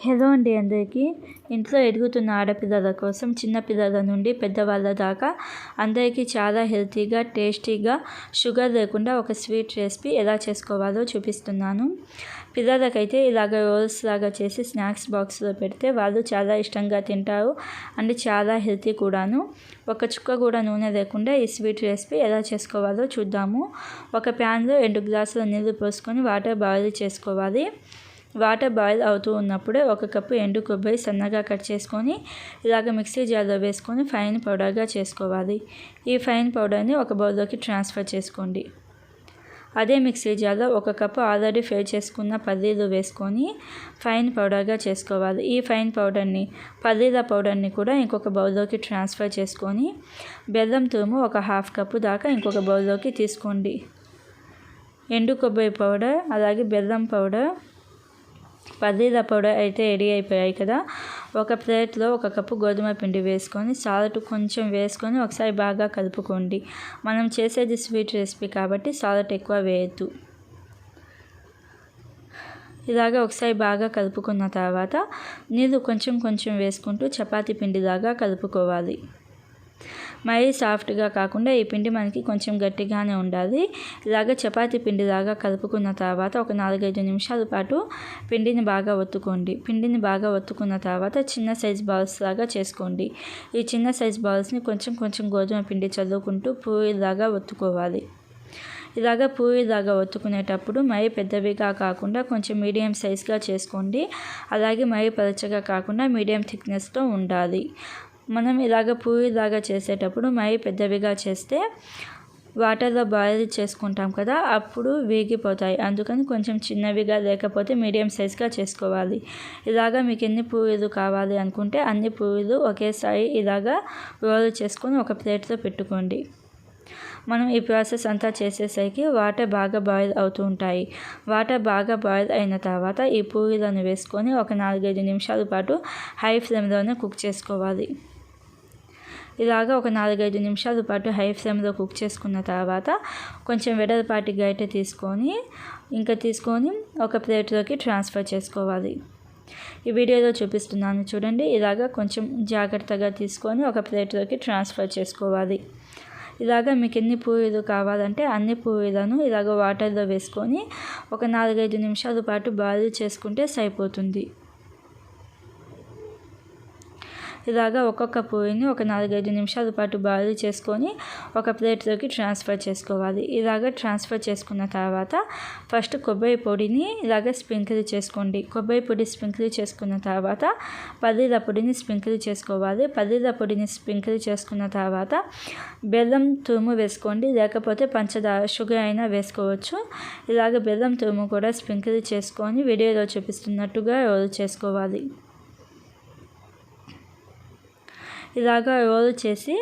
Hello అండి అందరికీ. ఇంట్లో ఎదుగుతున్న ఆడపిల్లల కోసం చిన్న పిల్లల నుండి పెద్దవాళ్ళ దాకా అందరికీ చాలా హెల్తీగా టేస్టీగా షుగర్ లేకుండా ఒక స్వీట్ రెసిపీ ఎలా చేసుకోవాలో చూపిస్తున్నాను. పిల్లలకైతే ఇలాగ రోల్స్ లాగా చేసి స్నాక్స్ బాక్స్లో పెడితే వాళ్ళు చాలా ఇష్టంగా తింటారు అండ్ చాలా హెల్తీ కూడాను. ఒక చుక్క కూడా నూనె లేకుండా ఈ స్వీట్ రెసిపీ ఎలా చేసుకోవాలో చూద్దాము. ఒక ప్యాన్లో 2 గ్లాసుల నీళ్ళు పోసుకొని వాటర్ బాయిల్ చేసుకోవాలి. వాటర్ బాయిల్ అవుతూ ఉన్నప్పుడే 1 కప్పు ఎండు కొబ్బరి సన్నగా కట్ చేసుకొని ఇలాగ మిక్సీ జార్లో వేసుకొని ఫైన్ పౌడర్గా చేసుకోవాలి. ఈ ఫైన్ పౌడర్ని ఒక బౌల్లోకి ట్రాన్స్ఫర్ చేసుకోండి. అదే మిక్సీ జార్లో 1 కప్పు ఆల్రెడీ ఫ్రై చేసుకున్న పల్లీలు వేసుకొని ఫైన్ పౌడర్గా చేసుకోవాలి. ఈ ఫైన్ పల్లీల పౌడర్ని కూడా ఇంకొక బౌల్లోకి ట్రాన్స్ఫర్ చేసుకొని బెల్లం తురుము 1/2 కప్పు దాకా ఇంకొక బౌల్లోకి తీసుకోండి. ఎండు కొబ్బరి పౌడర్ అలాగే బెల్లం పౌడర్ పల్లీల పౌడర్ అయితే రెడీ అయిపోయాయి కదా. ఒక ప్లేట్లో 1 కప్పు గోధుమ పిండి వేసుకొని సాల్ట్ కొంచెం వేసుకొని ఒకసారి బాగా కలుపుకోండి. మనం చేసేది స్వీట్ రెసిపీ కాబట్టి సాల్ట్ ఎక్కువ వేయద్దు. ఇలాగ ఒకసారి బాగా కలుపుకున్న తర్వాత నీళ్ళు కొంచెం వేసుకుంటూ చపాతీ పిండిలాగా కలుపుకోవాలి. మరీ సాఫ్ట్గా కాకుండా ఈ పిండి మనకి కొంచెం గట్టిగానే ఉండాలి. ఇలాగ చపాతీ పిండిలాగా కలుపుకున్న తర్వాత ఒక 4-5 నిమిషాల పాటు పిండిని బాగా ఒత్తుకోండి. పిండిని బాగా ఒత్తుకున్న తర్వాత చిన్న సైజ్ బాల్స్ లాగా చేసుకోండి. ఈ చిన్న సైజ్ బాల్స్ని కొంచెం గోధుమ పిండి చల్లుకుంటూ పూరీలాగా ఒత్తుకోవాలి. ఇలాగ పూరీలాగా ఒత్తుకునేటప్పుడు మరీ పెద్దవిగా కాకుండా కొంచెం మీడియం సైజ్గా చేసుకోండి. అలాగే మరీ పలచగా కాకుండా మీడియం థిక్నెస్తో ఉండాలి. మనం ఇలాగ పూరీలాగా చేసేటప్పుడు మరీ పెద్దవిగా చేస్తే వాటర్లో బాయిల్ చేసుకుంటాం కదా, అప్పుడు వేగిపోతాయి. అందుకని కొంచెం చిన్నవిగా లేకపోతే మీడియం సైజ్గా చేసుకోవాలి. ఇలాగ మీకు ఎన్ని పూరీలు కావాలి అనుకుంటే అన్ని పూరీలు ఒకేసారి ఇలాగా రోల్ చేసుకొని ఒక ప్లేట్లో పెట్టుకోండి. మనం ఈ ప్రాసెస్ అంతా చేసేసరికి వాటర్ బాగా బాయిల్ అవుతూ ఉంటాయి. వాటర్ బాగా బాయిల్ అయిన తర్వాత ఈ పూరీలను వేసుకొని ఒక 4-5 నిమిషాల పాటు హై ఫ్లేమ్లోనే కుక్ చేసుకోవాలి. ఇలాగ ఒక 4-5 నిమిషాల పాటు హై ఫ్లేమ్లో కుక్ చేసుకున్న తర్వాత కొంచెం వెడల్పాటి గరిటె తీసుకొని ఒక ప్లేట్లోకి ట్రాన్స్ఫర్ చేసుకోవాలి. ఈ వీడియోలో చూపిస్తున్నాను చూడండి. ఇలాగ కొంచెం జాగ్రత్తగా తీసుకొని ఒక ప్లేట్లోకి ట్రాన్స్ఫర్ చేసుకోవాలి. ఇలాగ మీకు ఎన్ని పూరీలు కావాలంటే అన్ని పూరీలను ఇలాగ వాటర్లో వేసుకొని ఒక 4-5 నిమిషాల పాటు బాయిల్ చేసుకుంటే సరిపోతుంది. ఇలాగ ఒక్కొక్క పూరీని ఒక 4-5 నిమిషాల పాటు బాయిల్ చేసుకొని ఒక ప్లేట్లోకి ట్రాన్స్ఫర్ చేసుకోవాలి. ఇలాగ ట్రాన్స్ఫర్ చేసుకున్న తర్వాత ఫస్ట్ కొబ్బరి పొడిని ఇలాగ స్ప్రింకిల్ చేసుకోండి. కొబ్బరి పొడి స్ప్రింకిల్ చేసుకున్న తర్వాత పల్లీల పొడిని స్ప్రింకిల్ చేసుకోవాలి. పల్లీల పొడిని స్ప్రింకిల్ చేసుకున్న తర్వాత బెల్లం తురుము వేసుకోండి, లేకపోతే పంచదార షుగర్ అయినా వేసుకోవచ్చు. ఇలాగ బెల్లం తురుము కూడా స్ప్రింకిల్ చేసుకొని వీడియోలో చూపిస్తున్నట్టుగా రోల్ చేసుకోవాలి. ఇలాగ రోల్ చేసి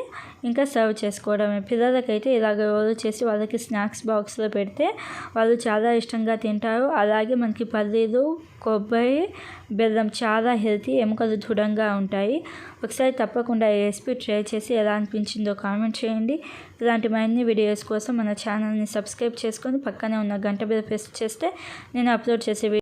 ఇంకా సర్వ్ చేసుకోవడమే. పిల్లలకైతే ఇలాగ రోల్ చేసి వాళ్ళకి స్నాక్స్ బాక్స్లో పెడితే వాళ్ళు చాలా ఇష్టంగా తింటారు. అలాగే మనకి పల్లీలు, కొబ్బరి, బెల్లం చాలా హెల్తీ, ఎముకలు దృఢంగా ఉంటాయి. ఒకసారి తప్పకుండా ఈ రెసిపీ ట్రై చేసి ఎలా అనిపించిందో కామెంట్ చేయండి. ఇలాంటి మరిన్ని వీడియోస్ కోసం మన ఛానల్ని సబ్స్క్రైబ్ చేసుకొని పక్కనే ఉన్న గంట బెల్ ప్రెస్ చేస్తే నేను అప్లోడ్ చేసే